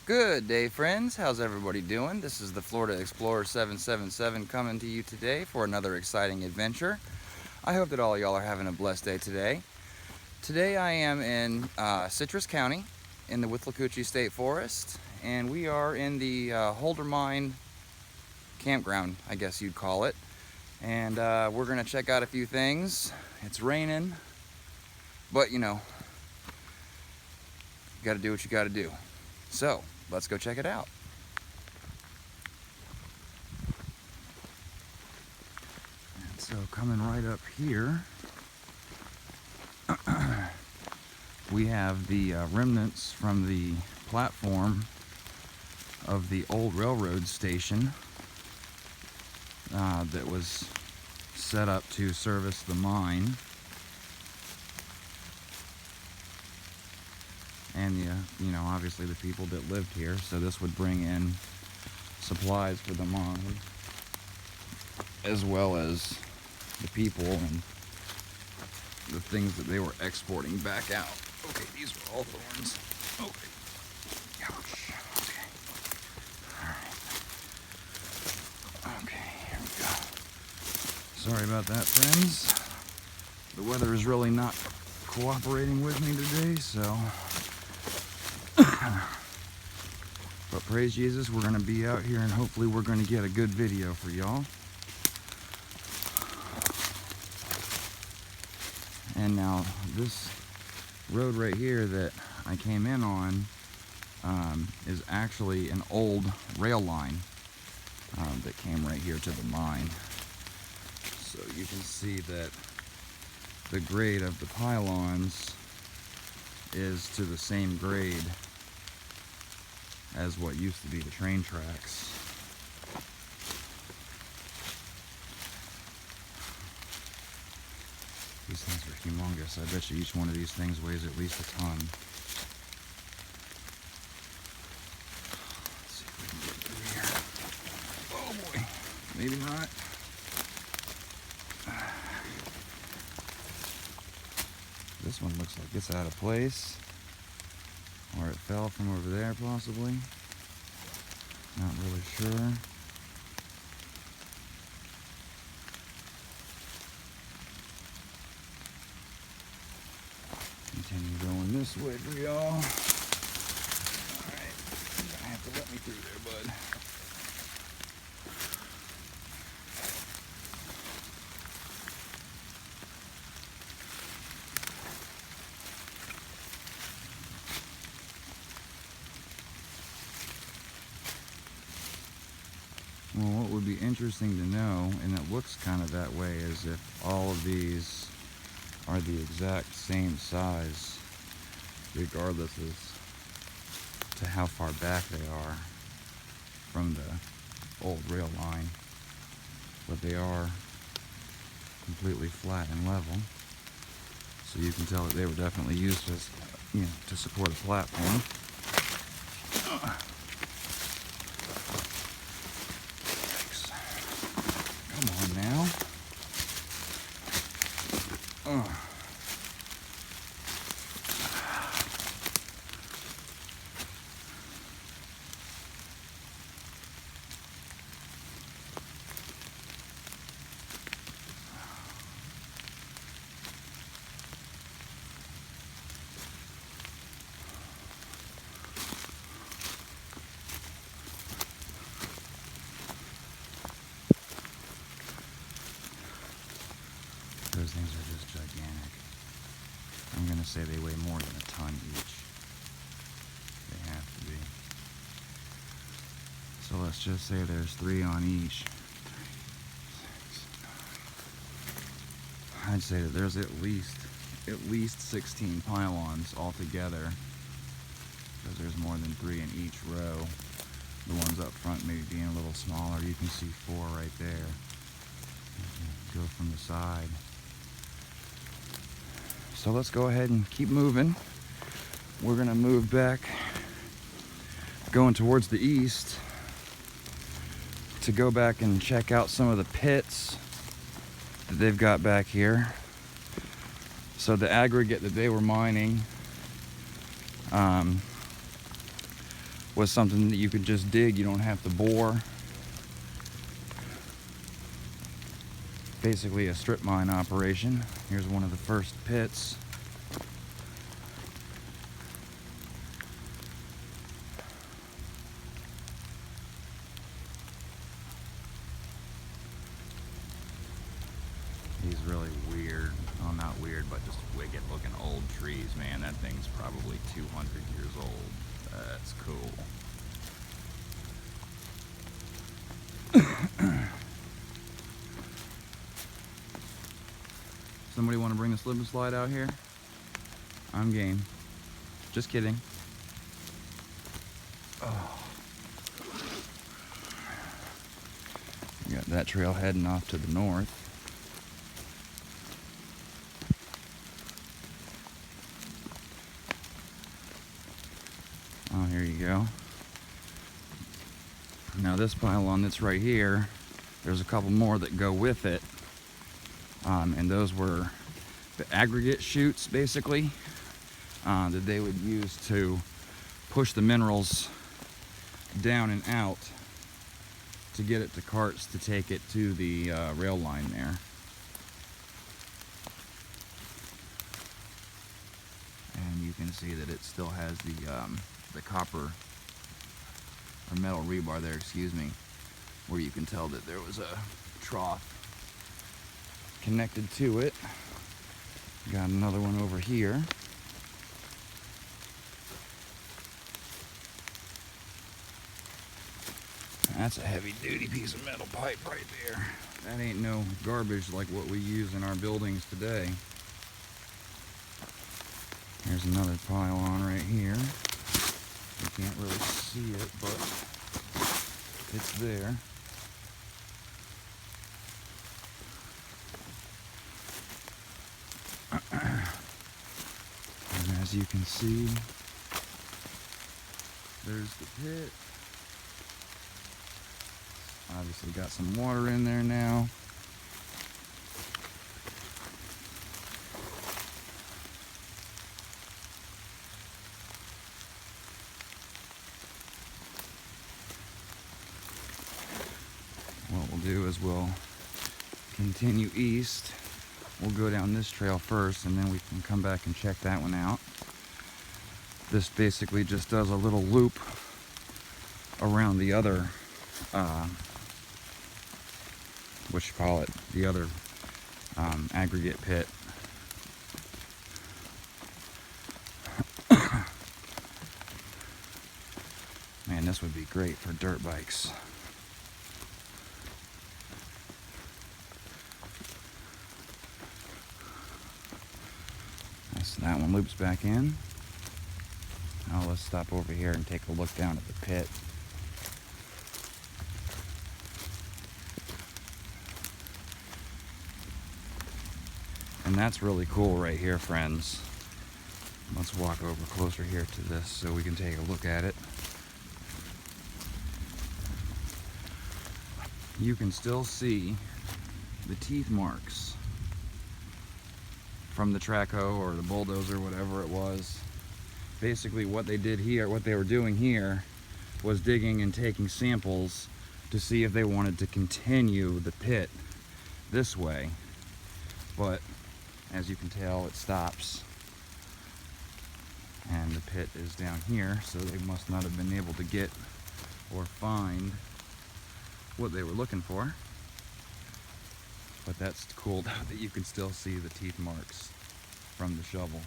Good day, friends. How's everybody doing? This is the Florida Explorer 777 coming to you today for another exciting adventure. I hope that all y'all are having a blessed day today. Today I am in Citrus County in the Withlacoochee State Forest, and we are in the Holder Mine campground, I guess you'd call it. And we're going to check out a few things. It's raining, but you know, you got to do what you got to do. So, let's go check it out. And so coming right up here, we have the remnants from the platform of the old railroad station that was set up to service the mine. And you know, obviously the people that lived here, so this would bring in supplies for the mine, as well as the people and the things that they were exporting back out. Okay, these are all thorns. Okay. Ouch. Okay. Alright. Okay, here we go. Sorry about that, friends. The weather is really not cooperating with me today, so but praise Jesus, we're going to be out here and hopefully we're going to get a good video for y'all. And now this road right here that I came in on is actually an old rail line that came right here to the mine. So you can see that the grade of the pylons is to the same grade as what used to be the train tracks. These things are humongous. I bet you each one of these things weighs at least a ton. Let's see if we can get through here. Oh boy, maybe not. This one looks like it's out of place. Or it fell from over there, possibly. Not really sure. Continue going this way for y'all. Alright, you're gonna have to let me through there, bud. Well, what would be interesting to know, and it looks kind of that way, is if all of these are the exact same size, regardless as to how far back they are from the old rail line. But they are completely flat and level, so you can tell that they were definitely used as, you know, to support a platform. Come on now. Those things are just gigantic. I'm gonna say they weigh more than a ton each. They have to be. So let's just say there's 3 on each. 3, 6, 9. I'd say that there's at least 16 pylons altogether, because there's more than 3 in each row. The ones up front maybe being a little smaller. You can see 4 right there. Go from the side. So let's go ahead and keep moving. We're gonna move back, going towards the east, to go back and check out some of the pits that they've got back here. So the aggregate that they were mining was something that you could just dig. You don't have to bore. Basically a strip mine operation. Here's one of the first pits. These really weird, well, not weird, but just wicked looking old trees, man. That thing's probably 200 years old. That's cool. Somebody want to bring the slip and slide out here? I'm game. Just kidding. Oh. You got that trail heading off to the north. Oh, here you go. Now this pylon that's right here, there's a couple more that go with it. And those were the aggregate chutes, basically, that they would use to push the minerals down and out to get it to carts to take it to the rail line there. And you can see that it still has the copper or metal rebar there, excuse me, where you can tell that there was a trough connected to it. Got another one over here. That's a heavy duty piece of metal pipe right there. That ain't no garbage like what we use in our buildings today. There's another pylon right here. You can't really see it, but it's there. And as you can see, there's the pit. Obviously got some water in there now. What we'll do is we'll continue east. We'll go down this trail first, and then we can come back and check that one out. This basically just does a little loop around the other, what you call it, the other aggregate pit. Man, this would be great for dirt bikes. That one loops back in. Now let's stop over here and take a look down at the pit. And that's really cool right here, friends. Let's walk over closer here to this so we can take a look at it. You can still see the teeth marks from the track hoe or the bulldozer, whatever it was. Basically what they did here, what they were doing here, was digging and taking samples to see if they wanted to continue the pit this way. But as you can tell, it stops. And the pit is down here, so they must not have been able to get or find what they were looking for. But that's cool that you can still see the teeth marks from the shovel.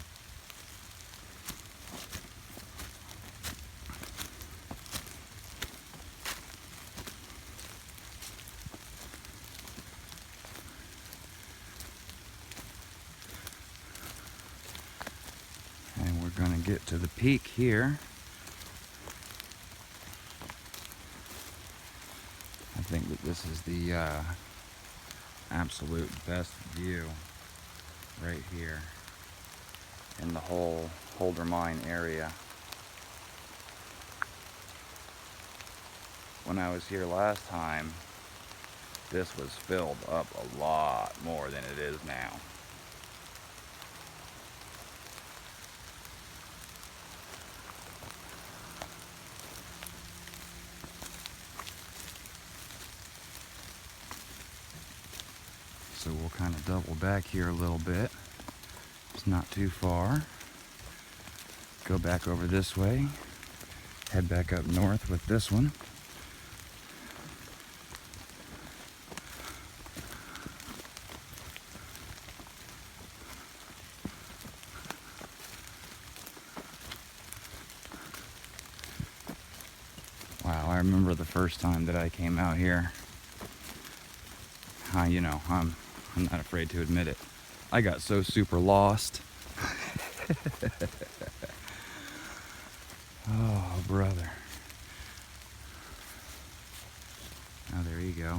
And we're going to get to the peak here. I think that this is the absolute best view right here in the whole Holder Mine area. When I was here last time, this was filled up a lot more than it is now. So we'll kind of double back here a little bit. It's not too far. Go back over this way. Head back up north with this one. Wow, I remember the first time that I came out here. You know, I'm not afraid to admit it. I got so super lost. Oh, brother. Oh, there you go.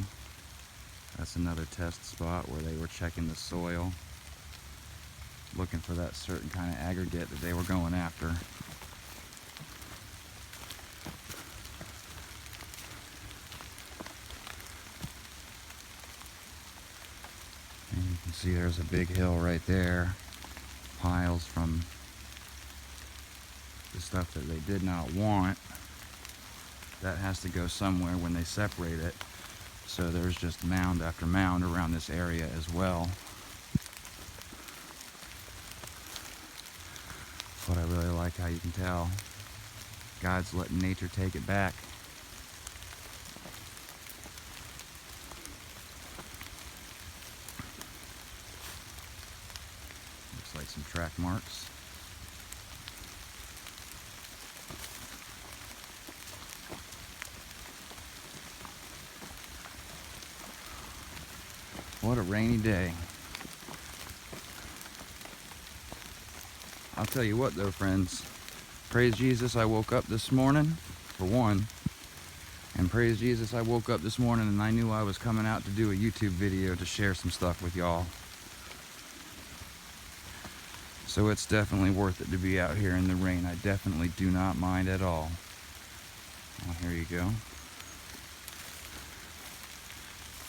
That's another test spot where they were checking the soil, looking for that certain kind of aggregate that they were going after. And you can see there's a big hill right there, piles from the stuff that they did not want. That has to go somewhere when they separate it. So there's just mound after mound around this area as well. But I really like how you can tell God's letting nature take it back. Looks like some track marks. What a rainy day. I'll tell you what though, friends. Praise Jesus, I woke up this morning, for one. And praise Jesus, I woke up this morning and I knew I was coming out to do a YouTube video to share some stuff with y'all. So it's definitely worth it to be out here in the rain. I definitely do not mind at all. Well, here you go.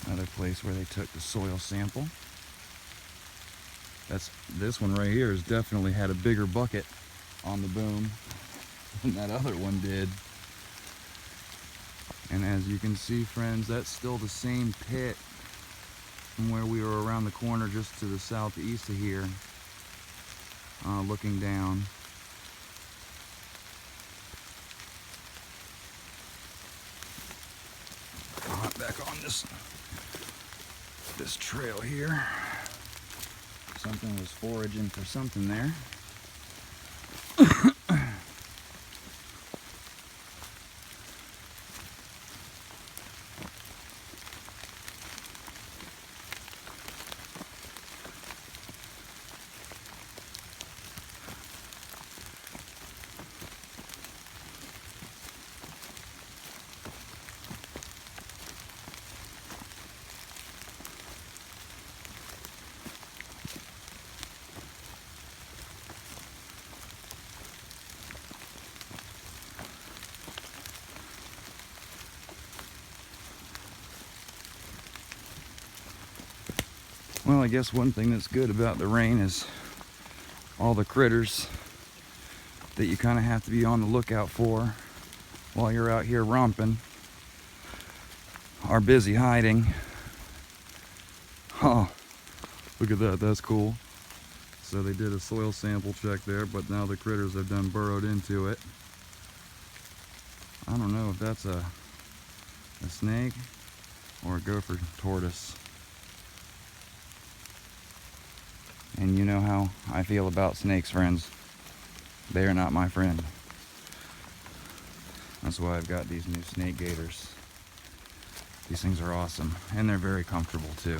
Another place where they took the soil sample. This one right here has definitely had a bigger bucket on the boom than that other one did. And as you can see, friends, that's still the same pit from where we were around the corner just to the southeast of here, looking down. I'll hop back on this trail here. Something was foraging for something there. Well, I guess one thing that's good about the rain is all the critters that you kind of have to be on the lookout for while you're out here romping are busy hiding. Oh, look at that, that's cool. So they did a soil sample check there, but now the critters have done burrowed into it. I don't know if that's a snake or a gopher tortoise. And you know how I feel about snakes, friends. They are not my friend. That's why I've got these new snake gaiters. These things are awesome, and they're very comfortable too.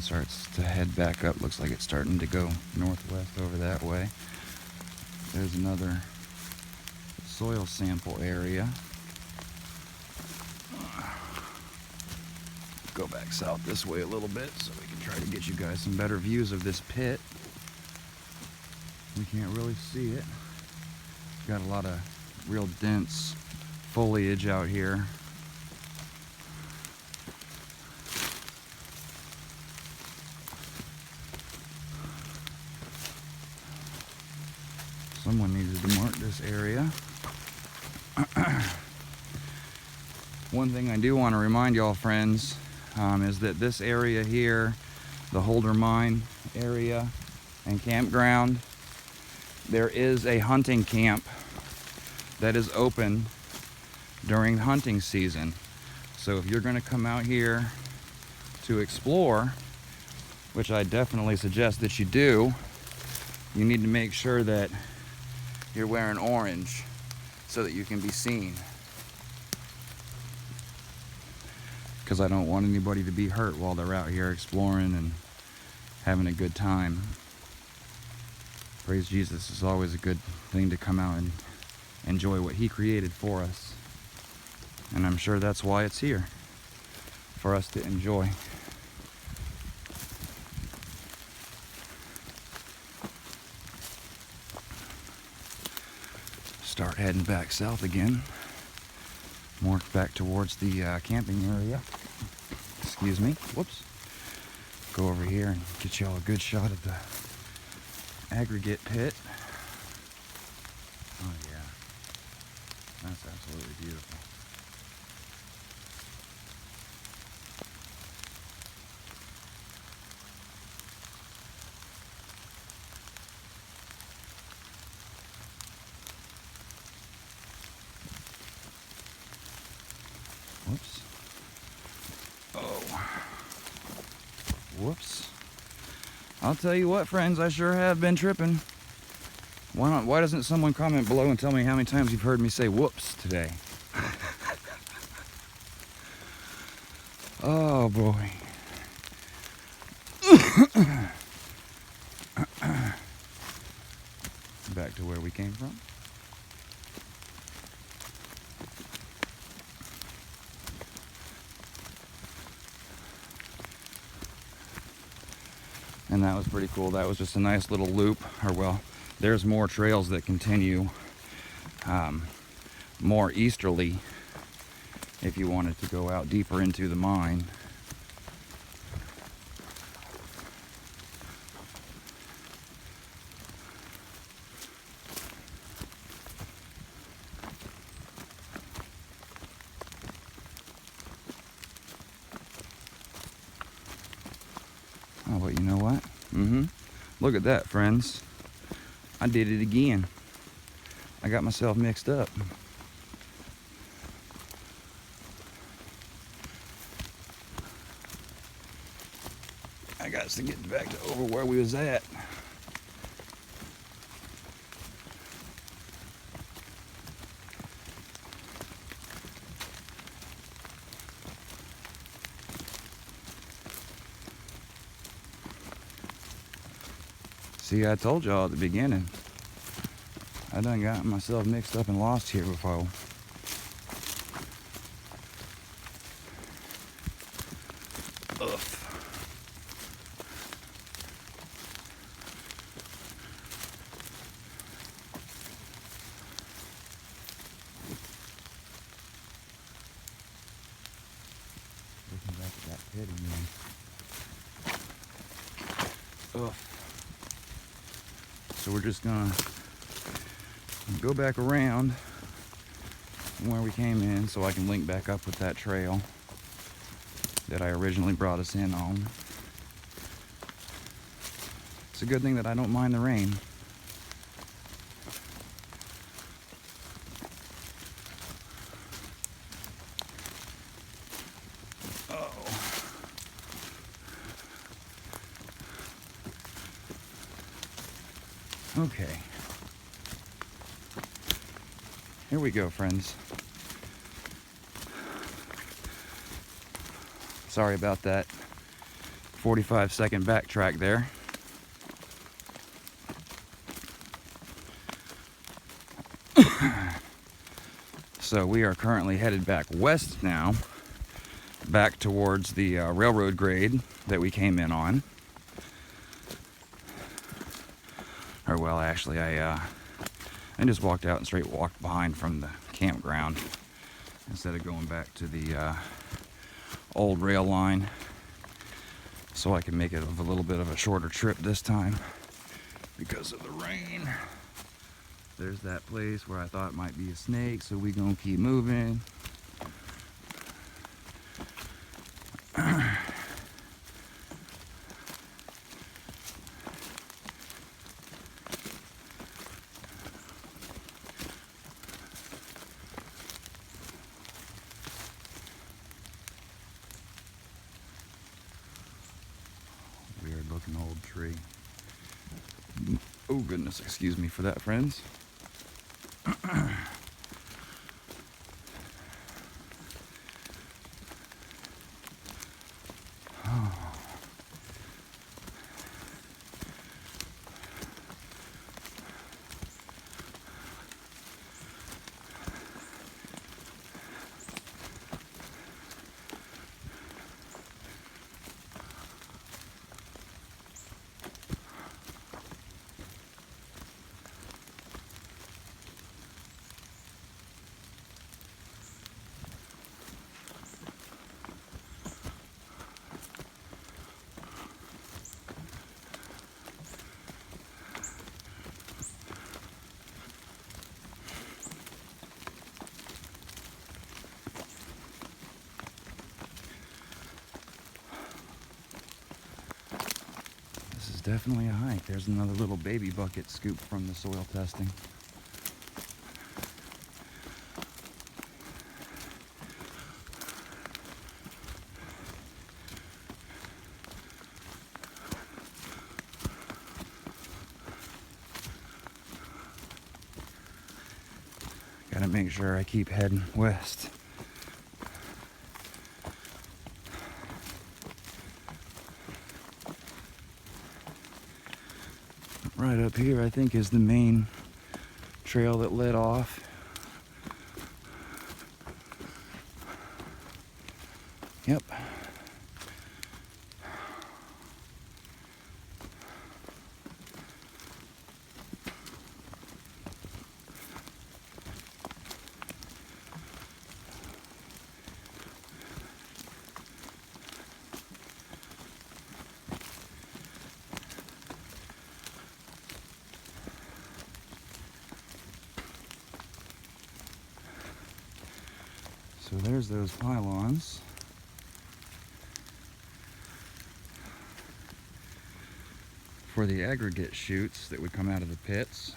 starts to head back up. Looks like it's starting to go northwest over that way. There's another soil sample area. Go back south this way a little bit so we can try to get you guys some better views of this pit. We can't really see it. Got a lot of real dense foliage out here. Someone needed to mark this area. One thing I do want to remind y'all, friends, is that this area here, the Holder Mine area and campground, there is a hunting camp that is open during hunting season. So if you're going to come out here to explore, which I definitely suggest that you do, you need to make sure that you're wearing orange so that you can be seen. Because I don't want anybody to be hurt while they're out here exploring and having a good time. Praise Jesus, it's always a good thing to come out and enjoy what He created for us. And I'm sure that's why it's here, for us to enjoy. Start heading back south again. More back towards the camping area. Excuse me. Whoops. Go over here and get y'all a good shot of the aggregate pit. Oh yeah. That's absolutely beautiful. Whoops. Oh. Whoops. I'll tell you what, friends, I sure have been tripping. Why doesn't someone comment below and tell me how many times you've heard me say whoops today? Oh boy. Back to where we came from. And that was pretty cool. That was just a nice little loop. Or well, there's more trails that continue more easterly if you wanted to go out deeper into the mine. Oh, but you know what? Look at that, friends. I did it again. I got myself mixed up. I got to get back to over where we was at. See, I told y'all at the beginning. I done got myself mixed up and lost here before. Ugh. Looking back at that pit again. Ugh. So we're just gonna go back around where we came in so I can link back up with that trail that I originally brought us in on. It's a good thing that I don't mind the rain. Okay. Here we go, friends. Sorry about that. 45-second backtrack there. So we are currently headed back west now, back towards the railroad grade that we came in on. Or well, actually, I just walked out and straight walked behind from the campground instead of going back to the old rail line, so I can make it a little bit of a shorter trip this time because of the rain. There's that place where I thought might be a snake, so we gonna keep moving. Weird looking old tree. Oh goodness, excuse me for that, friends. Definitely a hike. There's another little baby bucket scoop from the soil testing. Gotta make sure I keep heading west. Right up here, I think, is the main trail that led off. Yep. So there's those pylons. For the aggregate chutes that would come out of the pits.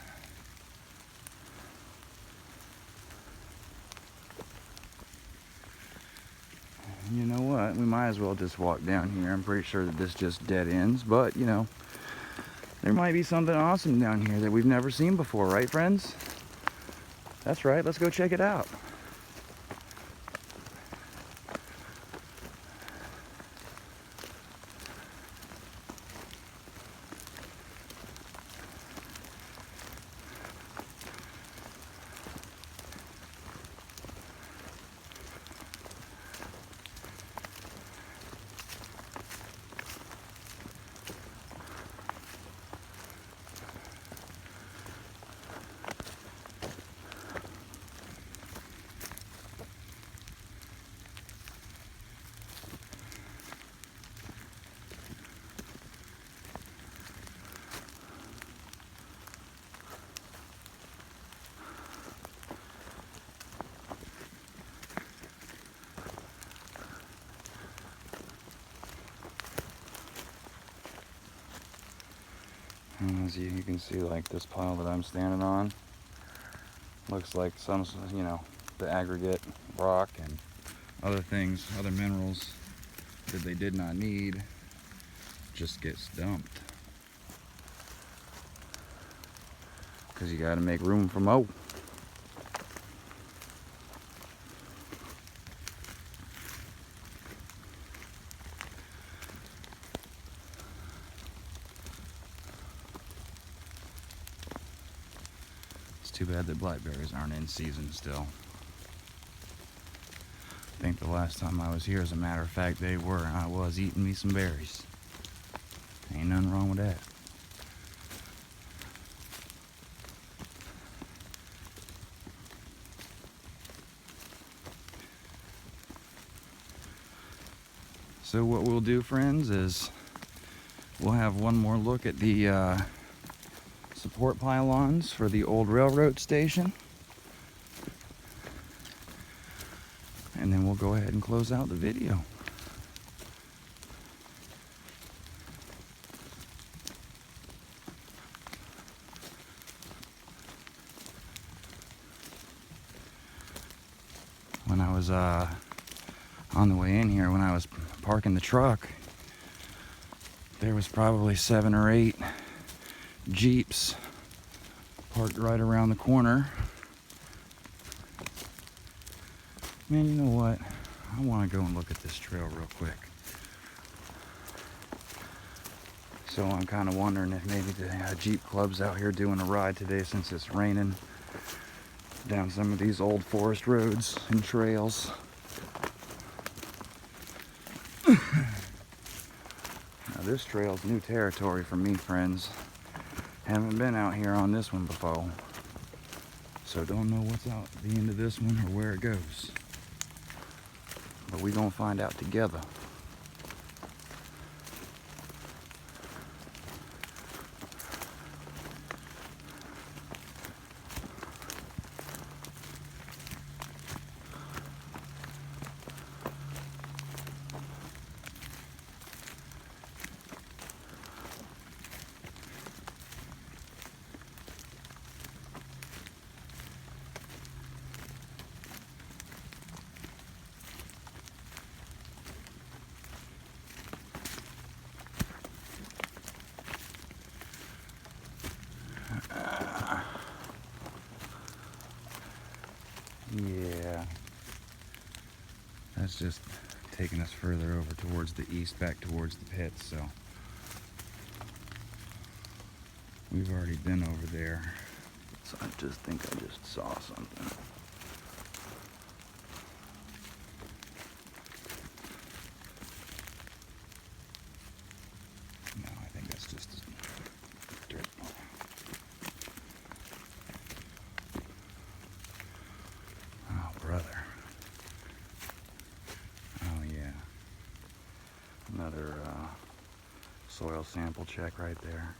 And you know what? We might as well just walk down here. I'm pretty sure that this just dead ends, but you know, there might be something awesome down here that we've never seen before, right, friends? That's right, let's go check it out. And as you can see, like this pile that I'm standing on looks like some, you know, the aggregate rock and other things, other minerals that they did not need just gets dumped. Because you got to make room for more. too bad that blackberries aren't in season still. I think the last time I was here, as a matter of fact, they were. I was eating me some berries. Ain't nothing wrong with that. So what we'll do, friends, is we'll have one more look at the support pylons for the old railroad station. And then we'll go ahead and close out the video. When I was on the way in here, when I was parking the truck, there was probably 7 or 8 Jeeps parked right around the corner. Man, you know what? I want to go and look at this trail real quick. So I'm kind of wondering if maybe the Jeep Club's out here doing a ride today since it's raining down some of these old forest roads and trails. Now this trail's new territory for me, friends. Haven't been out here on this one before, so don't know what's out at the end of this one or where it goes. But we gonna find out together. Yeah, that's just taking us further over towards the east, back towards the pits, so we've already been over there. So I just think I just saw something. No, I think that's just dirt. Oh, brother. Oh, yeah. Another soil sample check right there.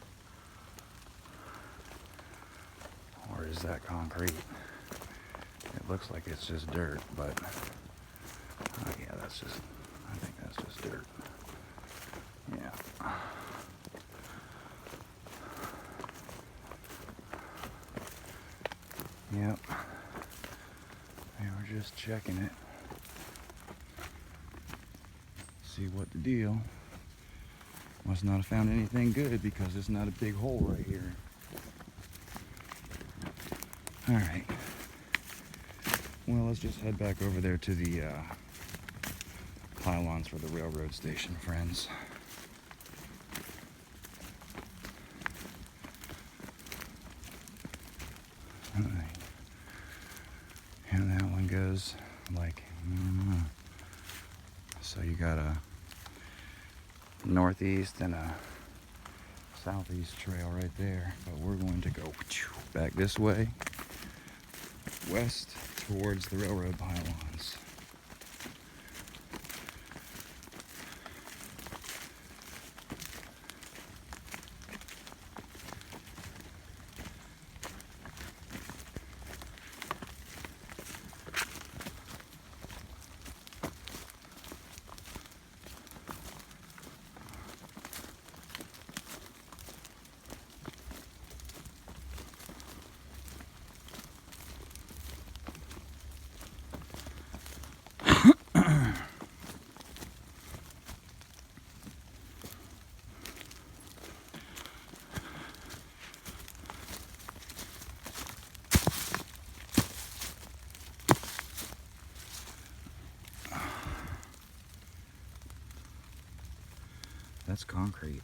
Or is that concrete? It looks like it's just dirt, but oh yeah, that's just, I think that's just dirt. Yeah. Yep. They were just checking it. See what the deal. Must not have found anything good because it's not a big hole right here. All right. Well, let's just head back over there to the pylons for the railroad station, friends. All right. And that one goes like, so you got a northeast and a southeast trail right there, but we're going to go back this way, west towards the railroad pylons. That's concrete.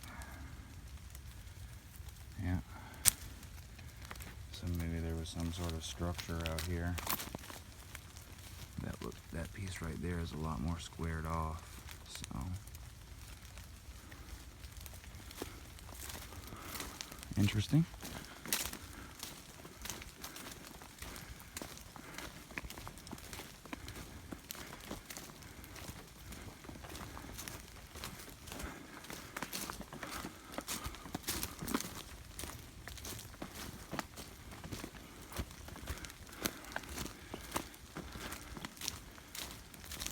Yeah. So maybe there was was some sort of structure out here. That piece right there is a lot more squared off, so interesting.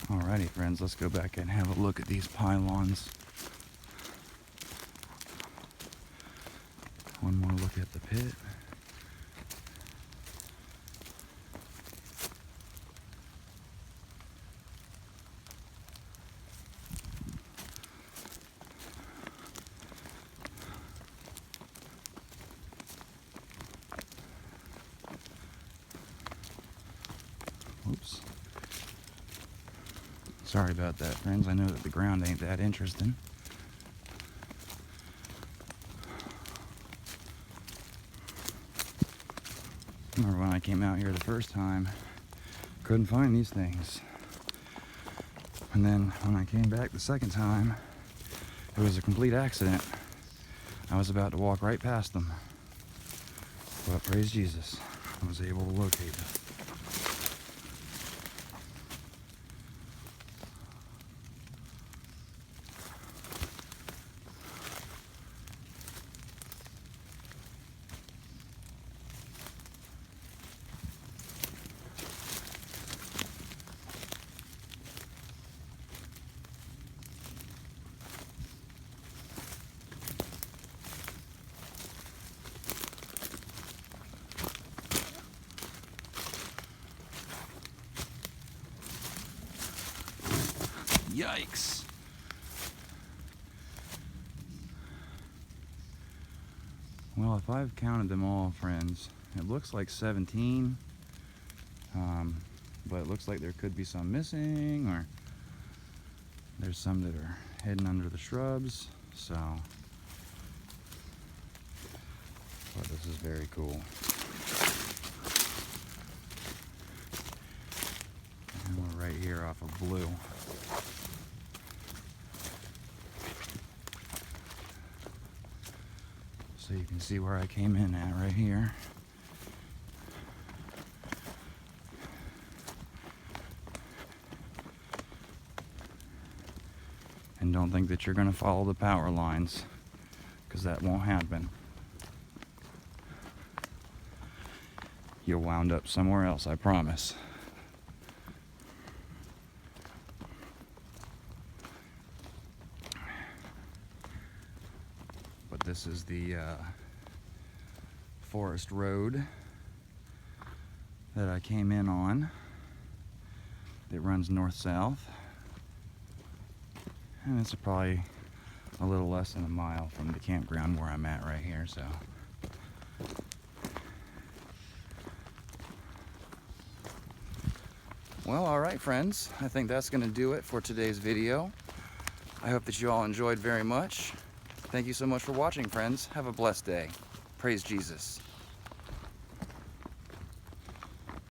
Alrighty friends, let's go back and have a look at these pylons. One more look at the pit. Oops. Sorry about that, friends. I know that the ground ain't that interesting. Remember when I came out here the first time, couldn't find these things. And then when I came back the second time, it was a complete accident. I was about to walk right past them. But praise Jesus, I was able to locate them. Yikes. Well, if I've counted them all, friends, it looks like 17. But it looks like there could be some missing, or there's some that are hidden under the shrubs. So, but this is very cool. And we're right here off of Blue. So you can see where I came in at right here. And don't think that you're going to follow the power lines, because that won't happen. You'll wound up somewhere else, I promise. But this is the forest road that I came in on. It runs north-south. And it's probably a little less than a mile from the campground where I'm at right here, so. Well, alright friends, I think that's going to do it for today's video. I hope that you all enjoyed very much. Thank you so much for watching, friends. Have a blessed day. Praise Jesus.